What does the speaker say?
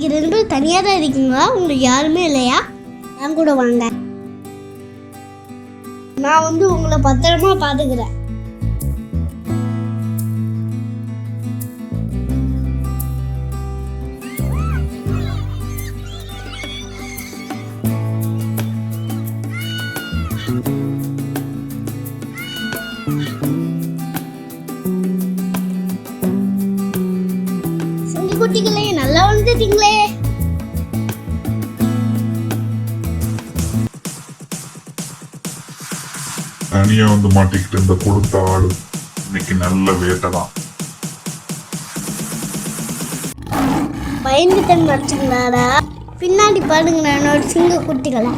நீங்கள் 2 பேரும் தனியாக தான் இருக்கீங்களா? உங்களுக்கு யாருமே இல்லையா? நான் கூட வாங்க, நான் வந்து உங்களை பத்திரமா பார்த்துக்கிறேன். குட்டிகளே, நல்லா வந்துட்டீங்களே. தனியா வந்து மாட்டிக்கிட்டு இந்த கொடுத்த ஆடு இன்னைக்கு நல்ல வேட்டை தான். பயந்துட்டேன்னு நினைச்சுங்களாடா? பின்னாடி பாருங்க என்னோட சிங்க குட்டிகளை.